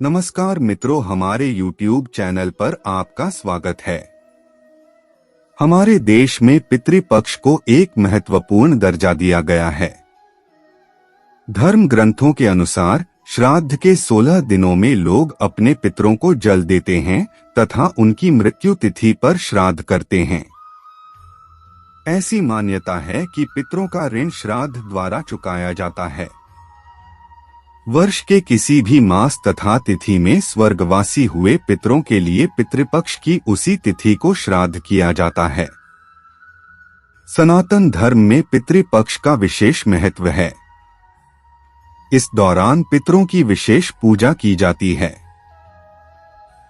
नमस्कार मित्रों, हमारे YouTube चैनल पर आपका स्वागत है। हमारे देश में पितृपक्ष को एक महत्वपूर्ण दर्जा दिया गया है। धर्म ग्रंथों के अनुसार श्राद्ध के 16 दिनों में लोग अपने पितरों को जल देते हैं तथा उनकी मृत्यु तिथि पर श्राद्ध करते हैं। ऐसी मान्यता है कि पितरों का ऋण श्राद्ध द्वारा चुकाया जाता है। वर्ष के किसी भी मास तथा तिथि में स्वर्गवासी हुए पितरों के लिए पितृपक्ष की उसी तिथि को श्राद्ध किया जाता है। सनातन धर्म में पितृपक्ष का विशेष महत्व है। इस दौरान पितरों की विशेष पूजा की जाती है।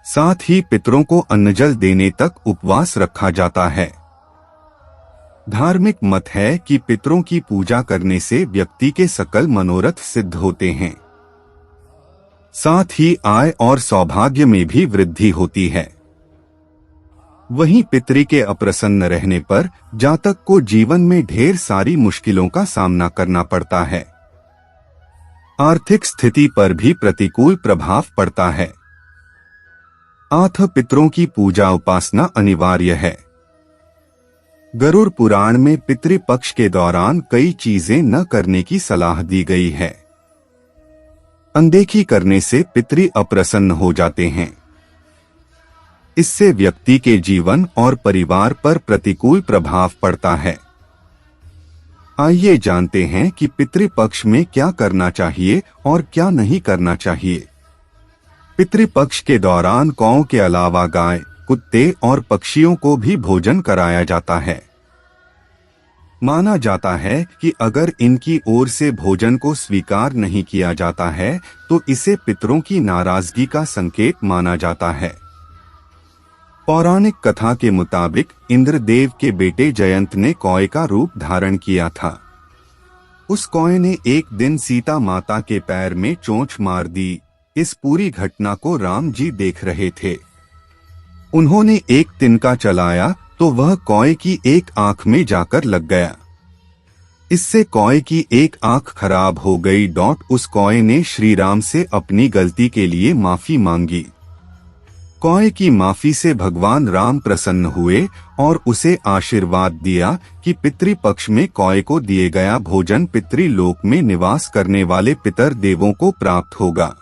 साथ ही पितरों को अन्नजल देने तक उपवास रखा जाता है। धार्मिक मत है कि पितरों की पूजा करने से व्यक्ति के सकल मनोरथ सिद्ध होते हैं। साथ ही आय और सौभाग्य में भी वृद्धि होती है। वहीं पितरी के अप्रसन्न रहने पर जातक को जीवन में ढेर सारी मुश्किलों का सामना करना पड़ता है। आर्थिक स्थिति पर भी प्रतिकूल प्रभाव पड़ता है। अतः पितरों की पूजा उपासना अनिवार्य है। गरुड़ पुराण में पितृपक्ष के दौरान कई चीजें न करने की सलाह दी गई है। अनदेखी करने से पितृ अप्रसन्न हो जाते हैं। इससे व्यक्ति के जीवन और परिवार पर प्रतिकूल प्रभाव पड़ता है। आइए जानते हैं कि पितृपक्ष में क्या करना चाहिए और क्या नहीं करना चाहिए। पितृपक्ष के दौरान गौओं के अलावा गाय, कुत्ते और पक्षियों को भी भोजन कराया जाता है। माना जाता है कि अगर इनकी ओर से भोजन को स्वीकार नहीं किया जाता है तो इसे पितरों की नाराजगी का संकेत माना जाता है। पौराणिक कथा के मुताबिक इंद्रदेव के बेटे जयंत ने कौए का रूप धारण किया था। उस कौए ने एक दिन सीता माता के पैर में चोंच मार दी। इस पूरी घटना को राम जी देख रहे थे। उन्होंने एक तिनका चलाया तो वह कौए की एक आंख में जाकर लग गया। इससे कौए की एक आंख खराब हो गई। उस कौए ने श्री राम से अपनी गलती के लिए माफी मांगी। कौए की माफी से भगवान राम प्रसन्न हुए और उसे आशीर्वाद दिया कि पितृपक्ष में कौए को दिए गया भोजन पितृलोक में निवास करने वाले पितर देवों को प्राप्त होगा।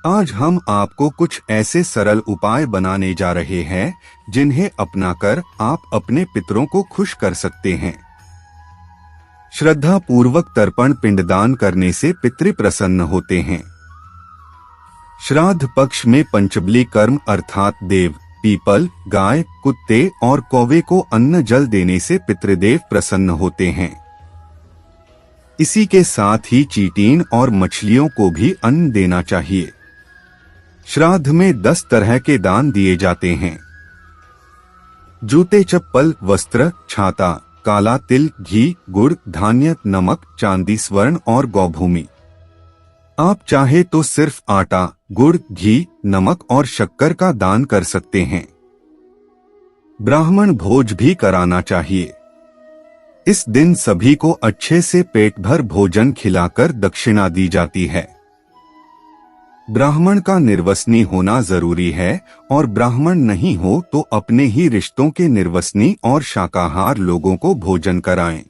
आज हम आपको कुछ ऐसे सरल उपाय बनाने जा रहे हैं जिन्हें अपनाकर आप अपने पितरों को खुश कर सकते हैं। श्रद्धा पूर्वक तर्पण पिंडदान करने से पितृ प्रसन्न होते हैं। श्राद्ध पक्ष में पंचबली कर्म अर्थात देव, पीपल, गाय, कुत्ते और कौवे को अन्न जल देने से पितृदेव प्रसन्न होते हैं। इसी के साथ ही चींटी और मछलियों को भी अन्न देना चाहिए। श्राद्ध में 10 तरह के दान दिए जाते हैं। जूते, चप्पल, वस्त्र, छाता, काला तिल, घी, गुड़, धान्य, नमक, चांदी, स्वर्ण और गौभूमि। आप चाहे तो सिर्फ आटा, गुड़, घी, नमक और शक्कर का दान कर सकते हैं। ब्राह्मण भोज भी कराना चाहिए। इस दिन सभी को अच्छे से पेट भर भोजन खिलाकर दक्षिणा दी जाती है। ब्राह्मण का निर्वसनी होना जरूरी है और ब्राह्मण नहीं हो तो अपने ही रिश्तों के निर्वसनी और शाकाहार लोगों को भोजन कराएं।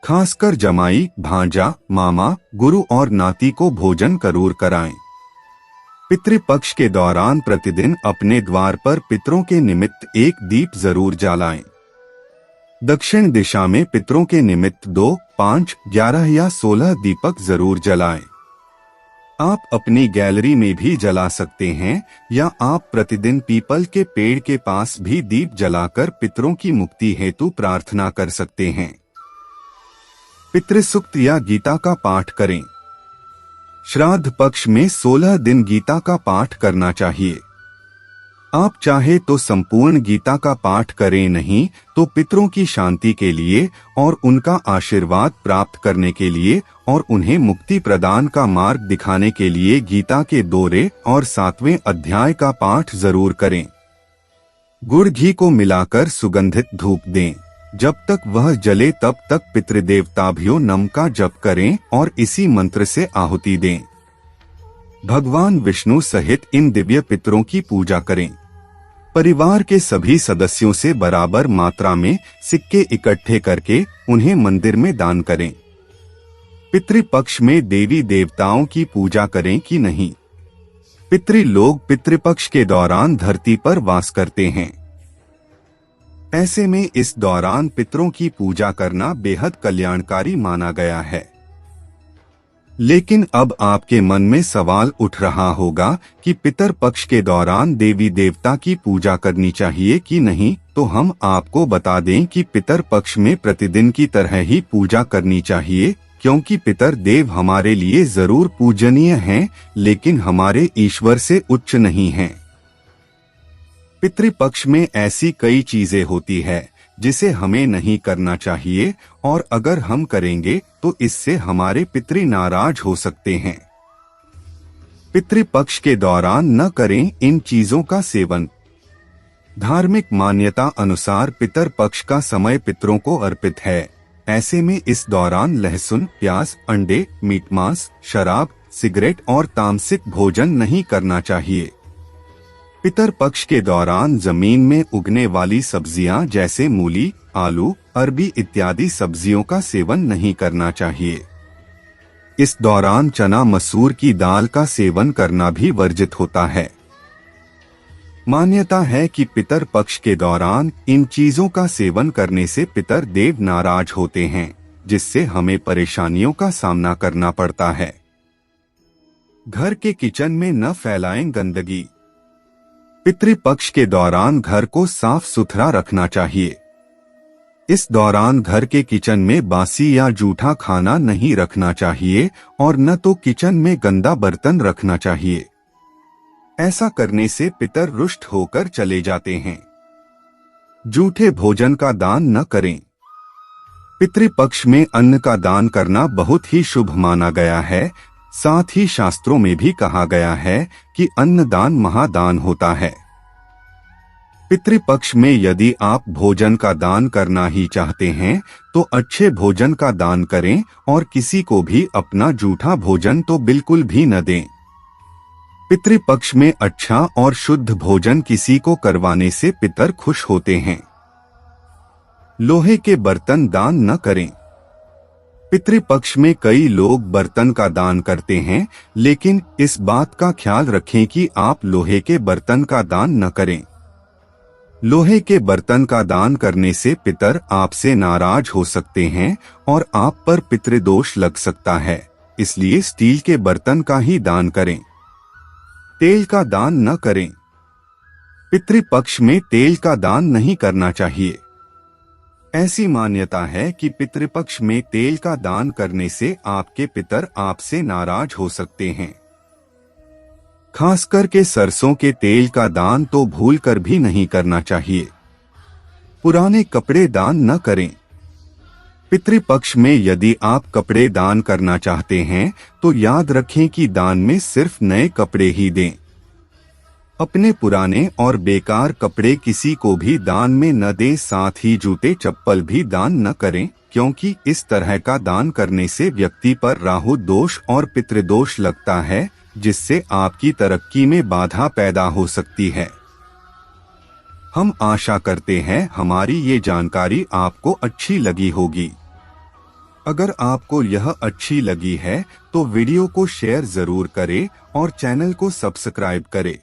खासकर जमाई, भांजा, मामा, गुरु और नाती को भोजन जरूर कराएं। पितृपक्ष के दौरान प्रतिदिन अपने द्वार पर पितरों के निमित्त एक दीप जरूर जलाएं। दक्षिण दिशा में पितरों के निमित्त 2, 5, 11 या 16 दीपक जरूर जलाएं। आप अपनी गैलरी में भी जला सकते हैं या आप प्रतिदिन पीपल के पेड़ के पास भी दीप जलाकर पितरों की मुक्ति हेतु प्रार्थना कर सकते हैं। पितृसूक्त या गीता का पाठ करें। श्राद्ध पक्ष में 16 दिन गीता का पाठ करना चाहिए। आप चाहे तो संपूर्ण गीता का पाठ करें, नहीं तो पितरों की शांति के लिए और उनका आशीर्वाद प्राप्त करने के लिए और उन्हें मुक्ति प्रदान का मार्ग दिखाने के लिए गीता के 2 और 7वें अध्याय का पाठ जरूर करें। गुड़ घी को मिलाकर सुगंधित धूप दें। जब तक वह जले तब तक पितृदेवताभ्यो नम का जप करें और इसी मंत्र से आहुति दें। भगवान विष्णु सहित इन दिव्य पितरों की पूजा करें। परिवार के सभी सदस्यों से बराबर मात्रा में सिक्के इकट्ठे करके उन्हें मंदिर में दान करें। पितृपक्ष में देवी देवताओं की पूजा करें कि नहीं। पितृलोक पितृपक्ष के दौरान धरती पर वास करते हैं। ऐसे में इस दौरान पितरों की पूजा करना बेहद कल्याणकारी माना गया है। लेकिन अब आपके मन में सवाल उठ रहा होगा कि पितर पक्ष के दौरान देवी देवता की पूजा करनी चाहिए कि नहीं। तो हम आपको बता दें कि पितर पक्ष में प्रतिदिन की तरह ही पूजा करनी चाहिए, क्योंकि पितर देव हमारे लिए जरूर पूजनीय हैं, लेकिन हमारे ईश्वर से उच्च नहीं हैं। पितृपक्ष में ऐसी कई चीजें होती है जिसे हमें नहीं करना चाहिए, और अगर हम करेंगे तो इससे हमारे पितृ नाराज हो सकते हैं। पितृपक्ष के दौरान न करें इन चीजों का सेवन। धार्मिक मान्यता अनुसार पितर पक्ष का समय पितरों को अर्पित है। ऐसे में इस दौरान लहसुन, प्याज, अंडे, मीट, मांस, शराब, सिगरेट और तामसिक भोजन नहीं करना चाहिए। पितर पक्ष के दौरान जमीन में उगने वाली सब्जियां जैसे मूली, आलू, अरबी इत्यादि सब्जियों का सेवन नहीं करना चाहिए। इस दौरान चना मसूर की दाल का सेवन करना भी वर्जित होता है। मान्यता है कि पितर पक्ष के दौरान इन चीजों का सेवन करने से पितर देव नाराज होते हैं, जिससे हमें परेशानियों का सामना करना पड़ता है। घर के किचन में न फैलाएं गंदगी। पितृपक्ष के दौरान घर को साफ सुथरा रखना चाहिए। इस दौरान घर के किचन में बासी या जूठा खाना नहीं रखना चाहिए और न तो किचन में गंदा बर्तन रखना चाहिए। ऐसा करने से पितर रुष्ट होकर चले जाते हैं। जूठे भोजन का दान न करें। पितृपक्ष में अन्न का दान करना बहुत ही शुभ माना गया है। साथ ही शास्त्रों में भी कहा गया है कि अन्नदान महादान होता है। पितृपक्ष में यदि आप भोजन का दान करना ही चाहते हैं तो अच्छे भोजन का दान करें और किसी को भी अपना जूठा भोजन तो बिल्कुल भी न दें। पितृपक्ष में अच्छा और शुद्ध भोजन किसी को करवाने से पितर खुश होते हैं। लोहे के बर्तन दान न करें। पितृपक्ष में कई लोग बर्तन का दान करते हैं, लेकिन इस बात का ख्याल रखें कि आप लोहे के बर्तन का दान न करें। लोहे के बर्तन का दान करने से पितर आपसे नाराज हो सकते हैं और आप पर पितृदोष लग सकता है, इसलिए स्टील के बर्तन का ही दान करें। तेल का दान न करें। पितृपक्ष में तेल का दान नहीं करना चाहिए। ऐसी मान्यता है कि पितृपक्ष में तेल का दान करने से आपके पितर आपसे नाराज हो सकते हैं। खासकर के सरसों के तेल का दान तो भूलकर भी नहीं करना चाहिए। पुराने कपड़े दान न करें। पितृपक्ष में यदि आप कपड़े दान करना चाहते हैं तो याद रखें कि दान में सिर्फ नए कपड़े ही दें। अपने पुराने और बेकार कपड़े किसी को भी दान में न दें। साथ ही जूते चप्पल भी दान न करें, क्योंकि इस तरह का दान करने से व्यक्ति पर राहु दोष और पितृदोष लगता है, जिससे आपकी तरक्की में बाधा पैदा हो सकती है। हम आशा करते हैं हमारी ये जानकारी आपको अच्छी लगी होगी। अगर आपको यह अच्छी लगी है तो वीडियो को शेयर जरूर करें और चैनल को सब्सक्राइब करें।